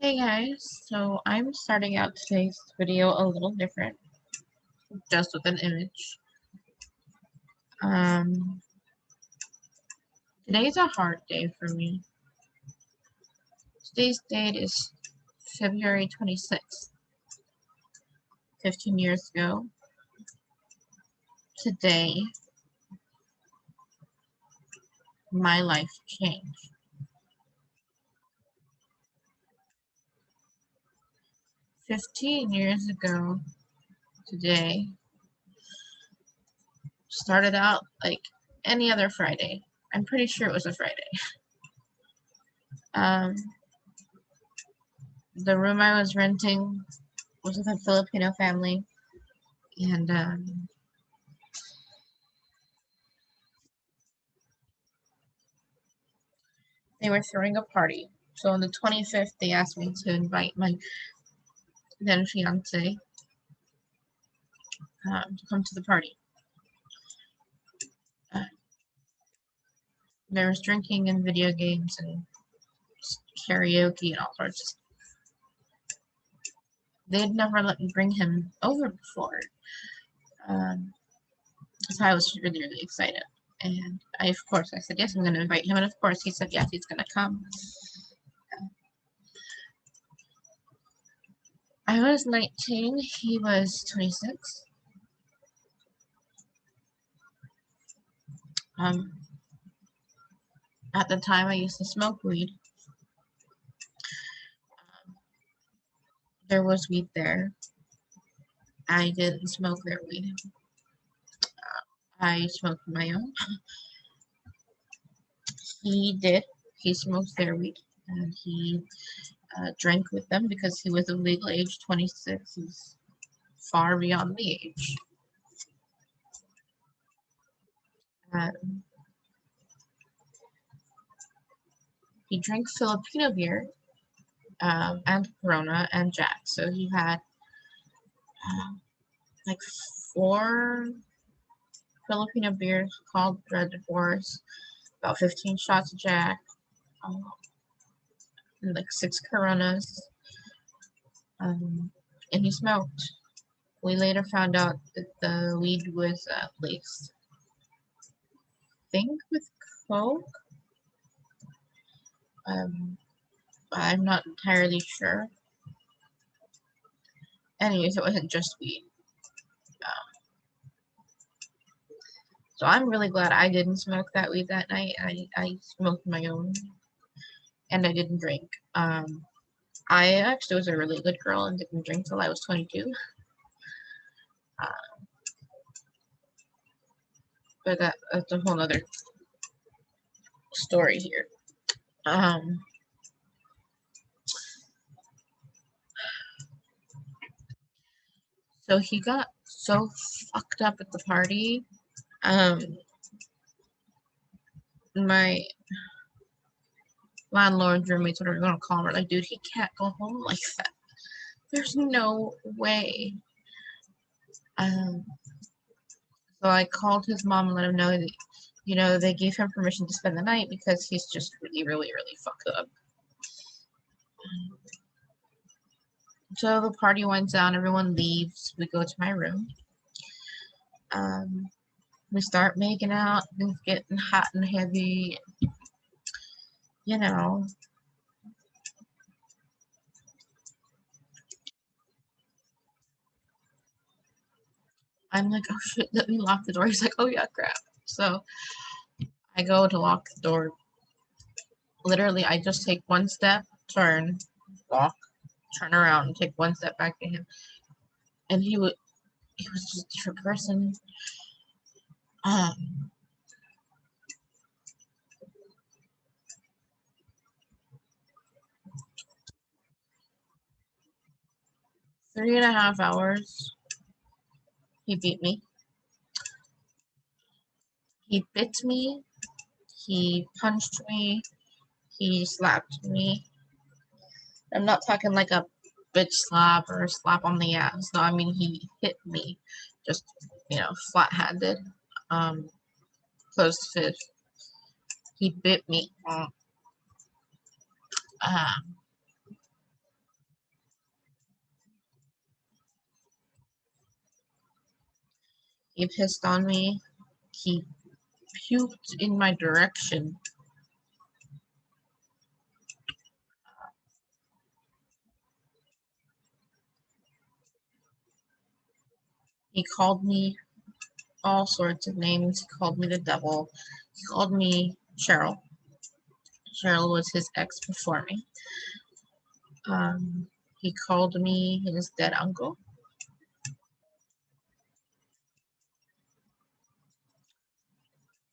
Hey guys, so I'm starting out today's video a little different, just with an image. Um, Today's a hard day for me. Today's date is February 26th, 15 years ago. Today, my life changed. 15 years ago, today, started out like any other Friday. I'm pretty sure it was a Friday. Um, the room I was renting was with a Filipino family, and they were throwing a party. So on the 25th, they asked me to invite my then fiance to come to the party. There was drinking and video games and karaoke and all sorts of stuff. They'd never let me bring him over before. So I was really, really excited. And of course, I said, yes, I'm going to invite him. And of course, he said, yes, he's going to come. I was 19. He was 26. At the time, I used to smoke weed. There was weed there. I didn't smoke their weed. I smoked my own. He did. He smoked their weed, and he drank with them because he was of legal age. 26 is far beyond the age. He drank Filipino beer and Corona and Jack. So he had like 4 Filipino beers called Red Horse, about 15 shots of Jack, and like 6 Coronas. And he smoked. We later found out that the weed was laced, I think, with coke. I'm not entirely sure. Anyways, it wasn't just weed. So I'm really glad I didn't smoke that weed that night. I smoked my own, and I didn't drink. I actually was a really good girl and didn't drink till I was 22. But that's a whole other story here. So he got so fucked up at the party. My landlord's roommates, whatever you want to call him, were like, dude, he can't go home like that. There's no way. So I called his mom and let him know that, you know, they gave him permission to spend the night because he's just really, really, really fucked up. So the party winds down, everyone leaves. We go to my room. We start making out, things getting hot and heavy. You know. I'm like, oh shit, let me lock the door. He's like, oh yeah, crap. So I go to lock the door. Literally, I just take one step, turn, walk, turn around, and take one step back to him. And he was just a different person. 3.5 hours. He beat me. He bit me. He punched me. He slapped me. I'm not talking like a bitch slap or a slap on the ass. No, I mean he hit me, just, you know, flat-handed, closed fist. He bit me. He pissed on me. He puked in my direction. He called me all sorts of names. He called me the devil. He called me Cheryl. Cheryl was his ex before me. He called me his dead uncle.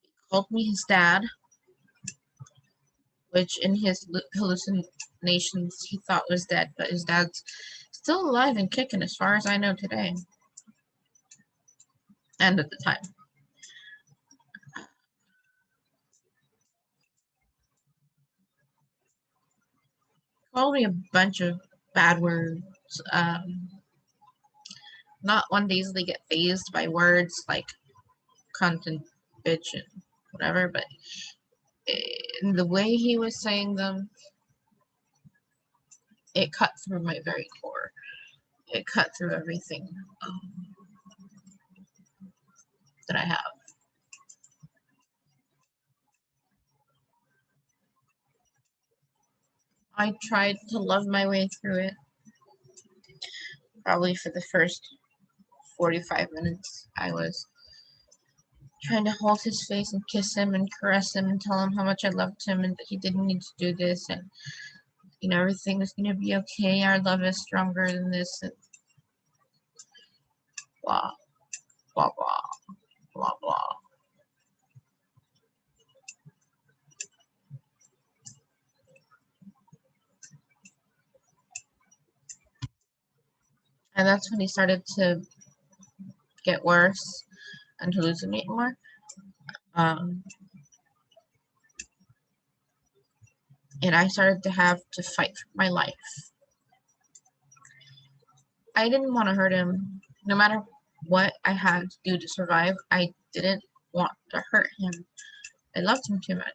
He called me his dad, which in his hallucinations he thought was dead, but his dad's still alive and kicking as far as I know today. And at the time. Called me a bunch of bad words. Not one to easily get phased by words like cunt and bitch and whatever, but the way he was saying them, it cut through my very core. It cut through everything that I have. I tried to love my way through it. Probably for the first 45 minutes, I was trying to hold his face and kiss him and caress him and tell him how much I loved him and that he didn't need to do this and everything is gonna be okay. Our love is stronger than this and blah blah blah blah blah. And that's when he started to get worse and hallucinate more. And I started to have to fight for my life. I didn't want to hurt him. No matter what I had to do to survive, I didn't want to hurt him. I loved him too much.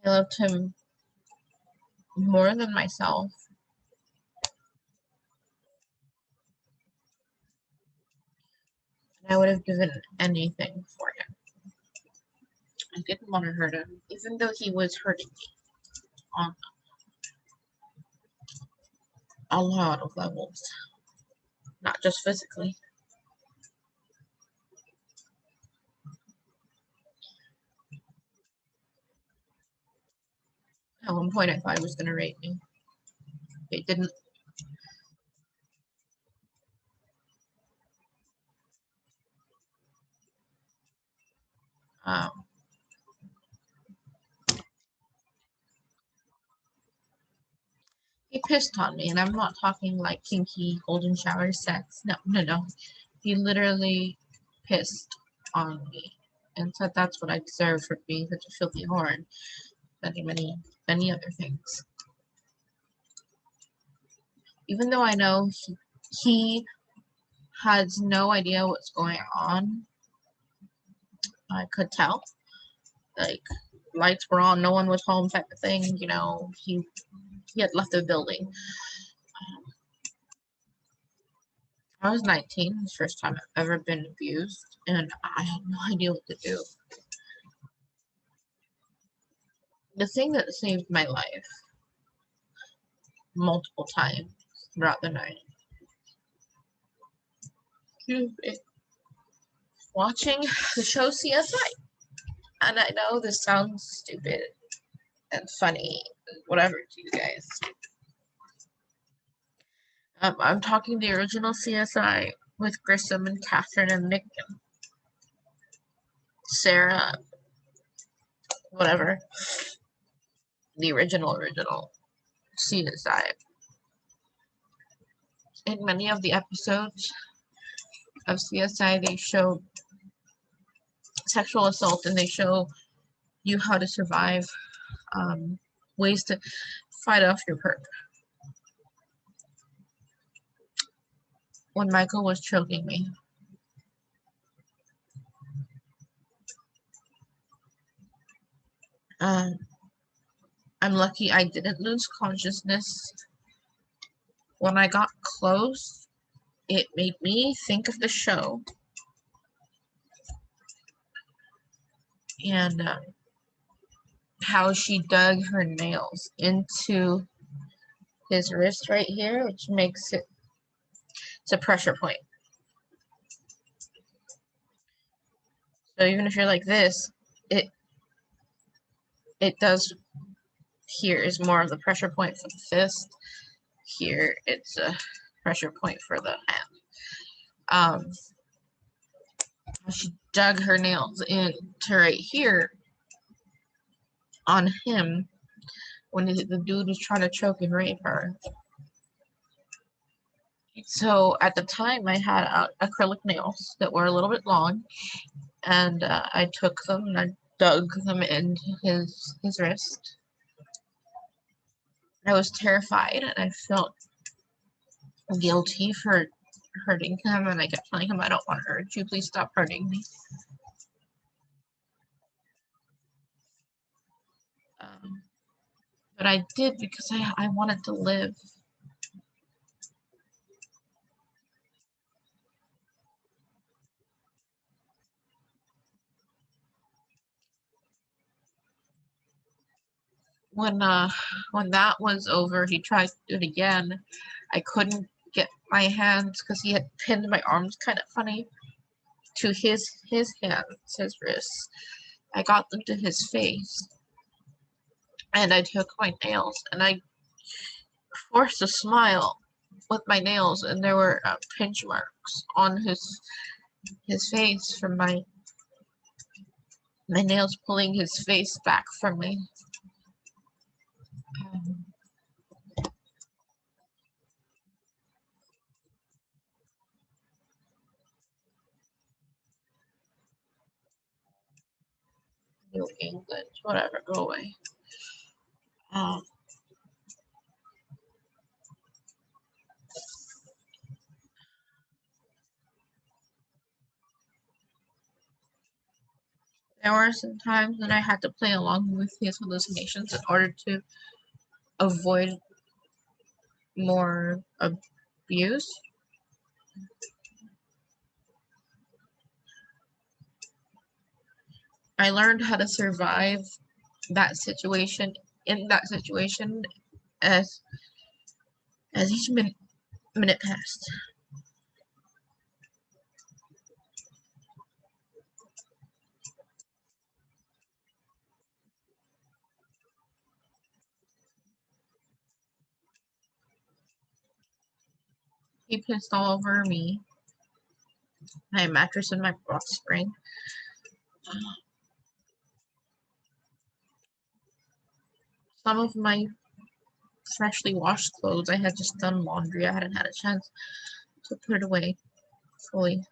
I loved him more than myself. And I would have given anything for him. I didn't want to hurt him, even though he was hurting me on a lot of levels, not just physically. At one point, I thought he was going to rape me. It didn't. Um, he pissed on me, and I'm not talking like kinky golden shower sex. No, no, no. He literally pissed on me and said that's what I deserve for being such a filthy whore and many other things. Even though I know he has no idea what's going on, I could tell. Like, lights were on, no one was home type of thing, he had left the building. I was 19, the first time I've ever been abused, and I had no idea what to do. The thing that saved my life multiple times throughout the night, watching the show CSI. And I know this sounds stupid and funny, whatever to you guys. I'm talking the original CSI with Grissom and Catherine and Nick and Sarah, whatever. The original CSI. In many of the episodes of CSI, they show sexual assault and they show you how to survive, ways to fight off your perp. When Michael was choking me, I'm lucky I didn't lose consciousness. When I got close, it made me think of the show and how she dug her nails into his wrist right here, which makes it's a pressure point. So even if you're like this, it does. Here is more of the pressure point for the fist. Here it's a pressure point for the hand. She dug her nails into right here on him when the dude was trying to choke and rape her. So at the time, I had acrylic nails that were a little bit long, and I took them and I dug them into his wrist. I was terrified, and I felt guilty for hurting him, and I kept telling him, "I don't want to hurt you. Please stop hurting me." But I did because I wanted to live. When that was over, he tried to do it again. I couldn't get my hands because he had pinned my arms kind of funny to his hands, his wrists. I got them to his face, and I took my nails and I forced a smile with my nails, and there were pinch marks on his face from my nails pulling his face back from me. New England, whatever, go away. There were some times that I had to play along with his hallucinations in order to avoid more abuse. I learned how to survive that situation as each minute passed. He pissed all over me, my mattress, and my box spring. Some of my freshly washed clothes, I had just done laundry. I hadn't had a chance to put it away fully.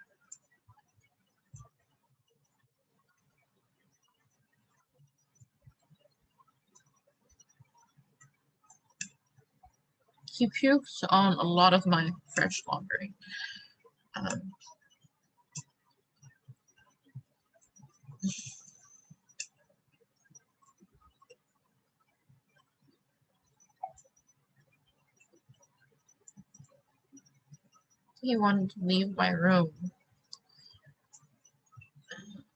He puked on a lot of my fresh laundry. He wanted to leave my room.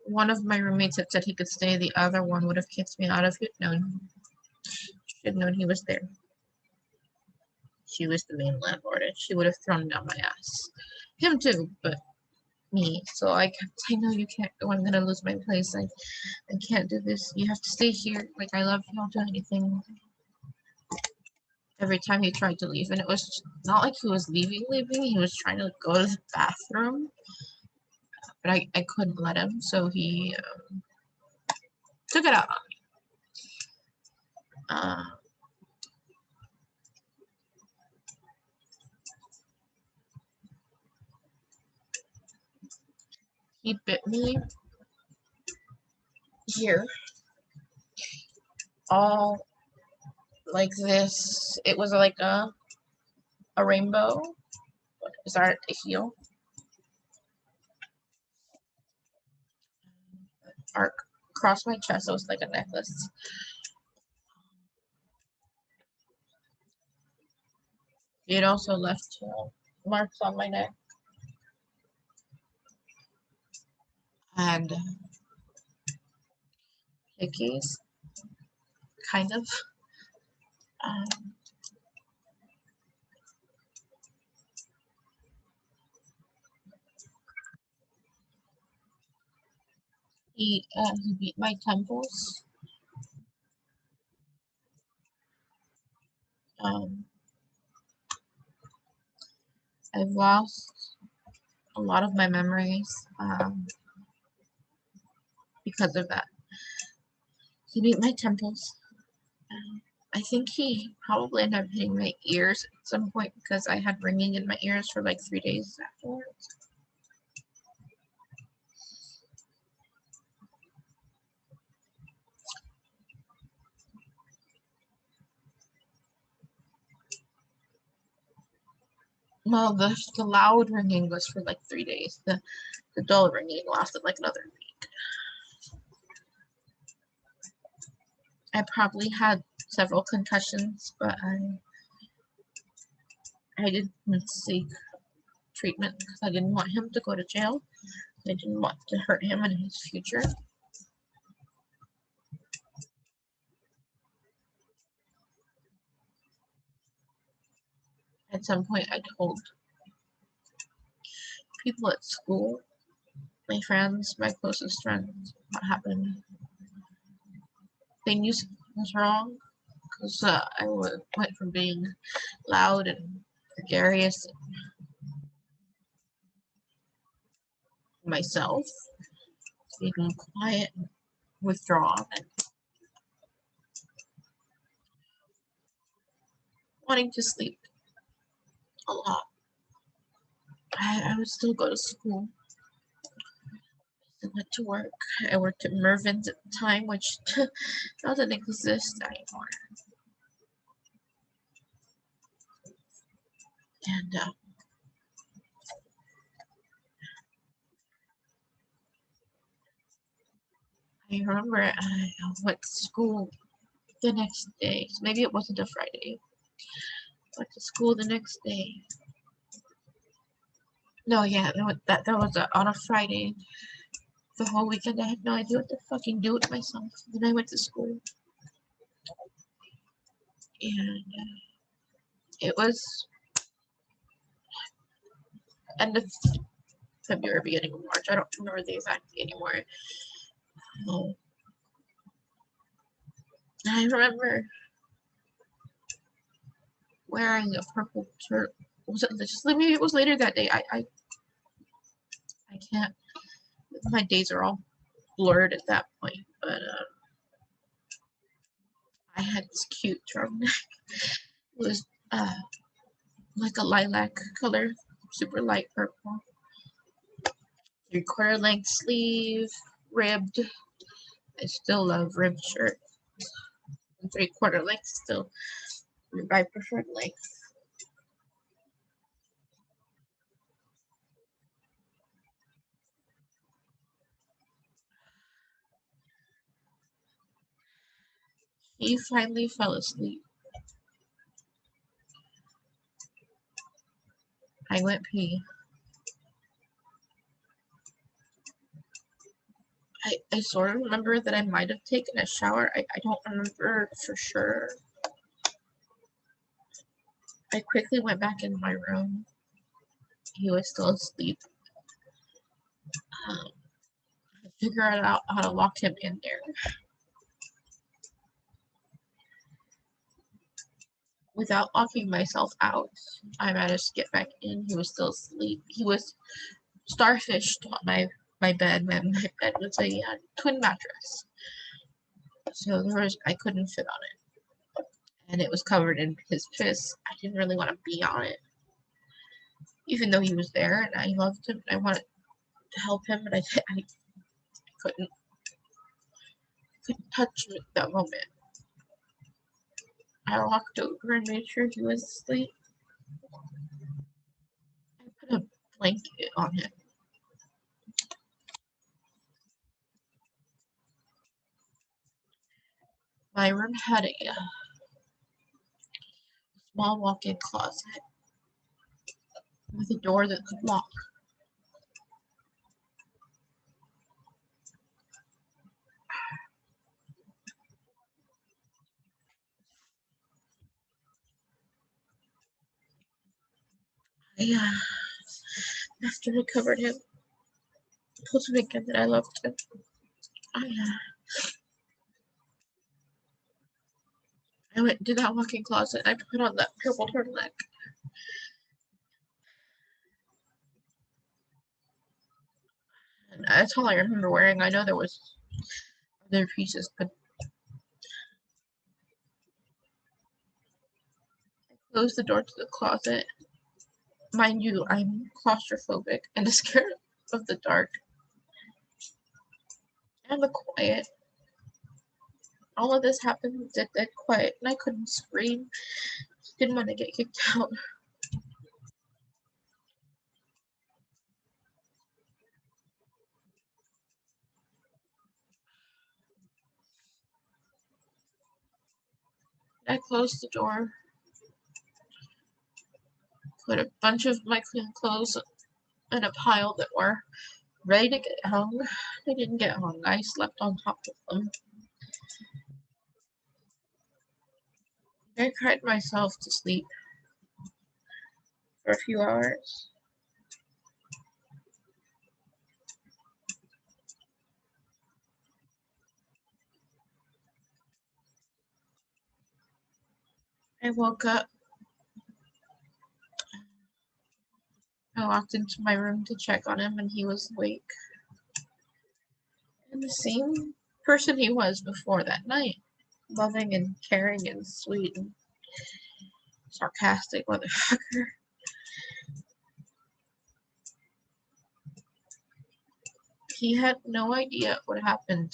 One of my roommates had said he could stay. The other one would have kicked me out if he'd known. She'd known he was there. She was the main landlord, and she would have thrown down my ass. Him too, but me. So I kept saying, "No, you can't go. I'm gonna lose my place. I can't do this. You have to stay here. Like, I love you. Don't do anything." Every time he tried to leave, and it was not like he was leaving. He was trying to go to the bathroom, but I couldn't let him, so he took it out on me. He bit me here, all like this. It was like a rainbow. Started to heal. Dark across my chest. It was like a necklace. It also left marks on my neck. And hickeys, kind of. Um, he beat my temples. I've lost a lot of my memories because of that. He beat my temples. I think he probably ended up hitting my ears at some point because I had ringing in my ears for like 3 days afterwards. No, the loud ringing was for like 3 days. The dull ringing lasted like another week. I probably had several concussions, but I didn't seek treatment because I didn't want him to go to jail. I didn't want to hurt him in his future. At some point, I told people at school, my friends, my closest friends, what happened. They knew something was wrong because I went from being loud and gregarious and myself to being quiet and withdrawn and wanting to sleep a lot. I would still go to school. I went to work. I worked at Mervin's at the time, which doesn't exist anymore. And I remember I went to school the next day. So maybe it wasn't a Friday. I went to school the next day. No, yeah, that was on a Friday. The whole weekend I had no idea what to fucking do with myself. Then I went to school. And it was end of February, beginning of March. I don't remember the exact date anymore. I remember wearing a purple shirt. Was it just maybe it was later that day? I can't. My days are all blurred at that point. But I had this cute turtleneck. It was like a lilac color, super light purple. 3/4 length sleeve, ribbed. I still love ribbed shirts. And 3/4 length still my preferred length. He finally fell asleep. I went pee. I sort of remember that I might have taken a shower. I don't remember for sure. I quickly went back in my room. He was still asleep. I figured out how to lock him in there. Without locking myself out, I managed to get back in. He was still asleep. He was starfished on my bed. My bed was a twin mattress. So I couldn't fit on it. And it was covered in his piss. I didn't really want to be on it. Even though he was there and I loved him, I wanted to help him, but I couldn't touch him at that moment. I walked over and made sure he was asleep. I put a blanket on him. My room had a small walk-in closet with a door that could lock. After I covered him, told him again that I loved him. I went into that walk-in closet. I put on that purple turtleneck. And that's all I remember wearing. I know there was other pieces, but I closed the door to the closet. Mind you, I'm claustrophobic and scared of the dark and the quiet. All of this happened dead quiet, and I couldn't scream. Didn't want to get kicked out. I closed the door, put a bunch of my clean clothes in a pile that were ready to get hung. They didn't get hung. I slept on top of them. I cried myself to sleep for a few hours. I woke up. I walked into my room to check on him, and he was awake. And the same person he was before that night. Loving and caring and sweet and sarcastic motherfucker. He had no idea what happened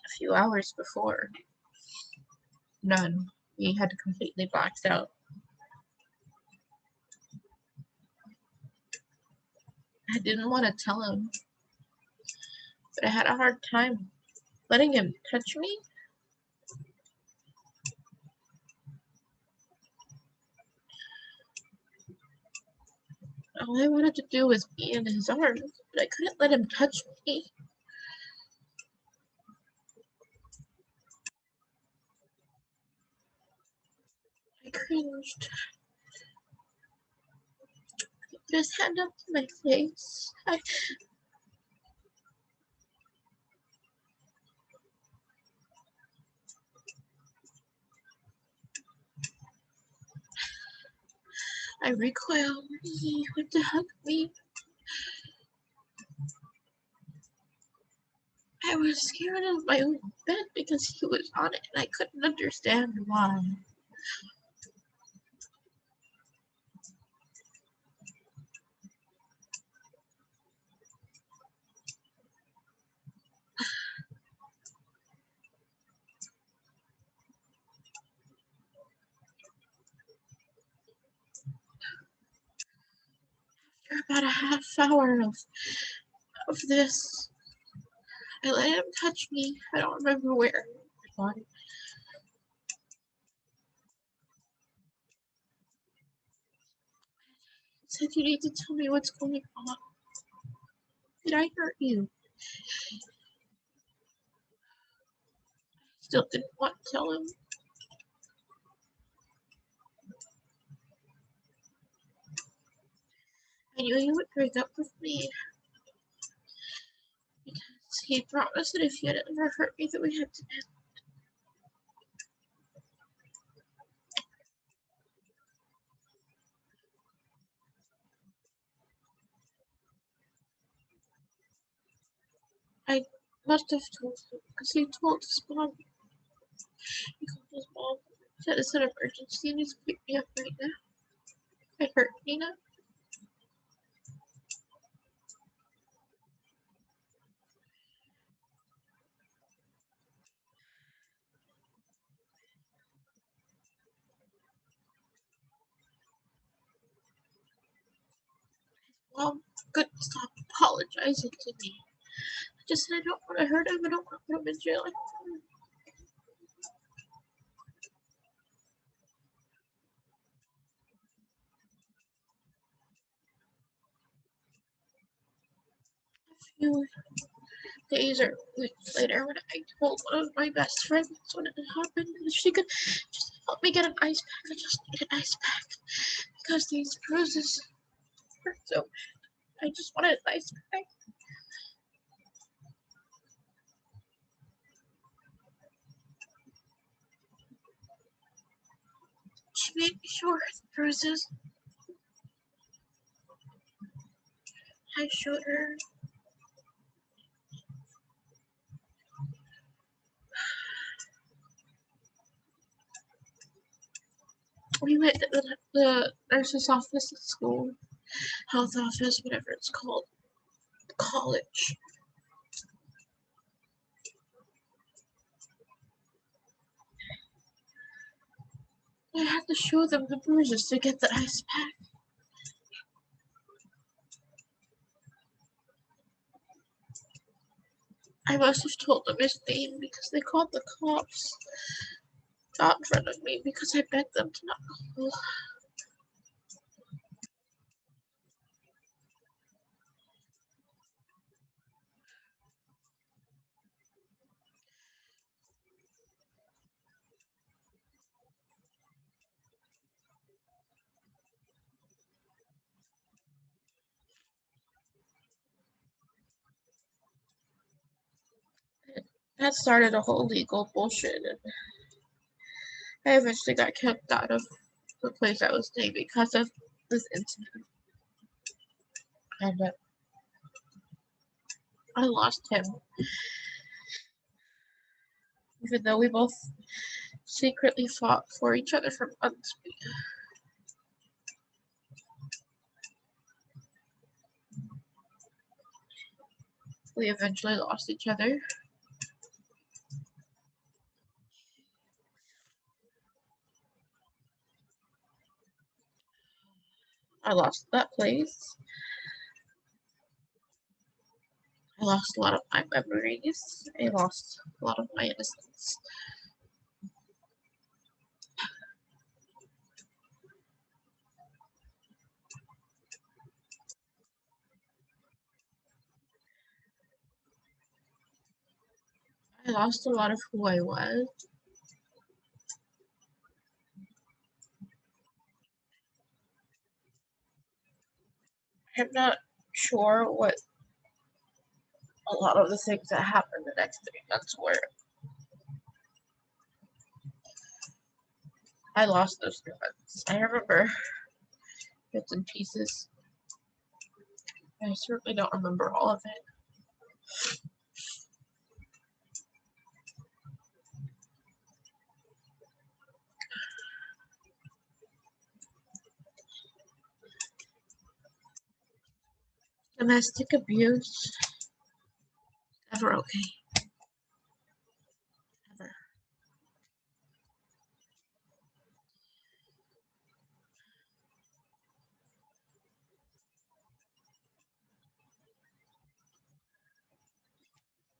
a few hours before. None. He had completely blacked out. I didn't want to tell him, but I had a hard time letting him touch me. All I wanted to do was be in his arms, but I couldn't let him touch me. I cringed. He put his hand up to my face. I recoiled. He went to hug me. I was scared of my own bed because he was on it and I couldn't understand why. After about a half hour of this, I let him touch me. I don't remember where. He said, "You need to tell me what's going on. Did I hurt you?" Still didn't want to tell him. I knew he would break up with me because he promised that if he had ever hurt me that we had to end. I must have told him because he told his mom. He called his mom. Said it's an emergency and he's picked me up right now. I hurt Nina. Mom couldn't stop apologizing to me. I just said I don't want to hurt him. I don't want to put him in jail. few days or weeks later when I told one of my best friends when it happened if she could just help me get an ice pack. I just need an ice pack because these bruises hurt so much. I just wanted an ice pack. She made me show her the bruises. I showed her. We went to the nurse's office at school, health office, whatever it's called, college. I had to show them the bruises to get the ice pack. I must have told them his name because they called the cops. Not in front of me because I begged them to not call. That started a whole legal bullshit, and I eventually got kicked out of the place I was staying because of this incident. And I lost him, even though we both secretly fought for each other for months. We eventually lost each other. I lost that place. I lost a lot of my memories. I lost a lot of my innocence. I lost a lot of who I was. I'm not sure what a lot of the things that happened the next 3 months were. I lost those 3 months. I remember bits and pieces. I certainly don't remember all of it. Domestic abuse. Never okay. Never.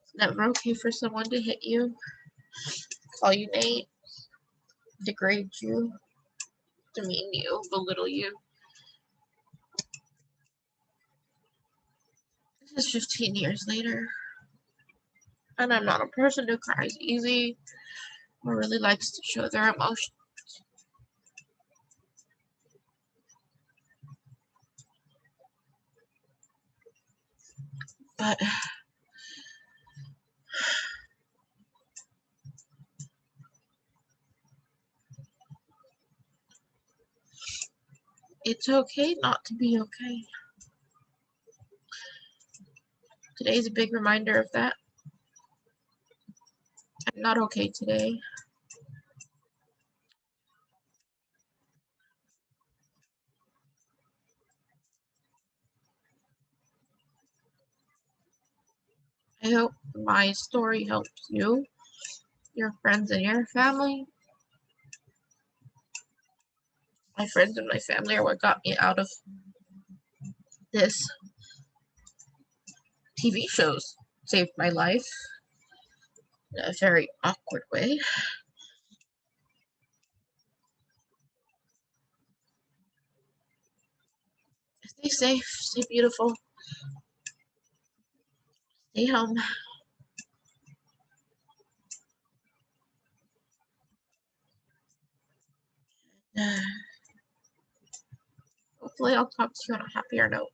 It's never okay for someone to hit you, call you names, degrade you, demean you, belittle you. This is 15 years later, and I'm not a person who cries easy or really likes to show their emotions. But it's okay not to be okay. Today's a big reminder of that. I'm not okay today. I hope my story helps you, your friends, and your family. My friends and my family are what got me out of this. TV shows saved my life in a very awkward way. Stay safe, stay beautiful. Stay home. Hopefully I'll talk to you on a happier note.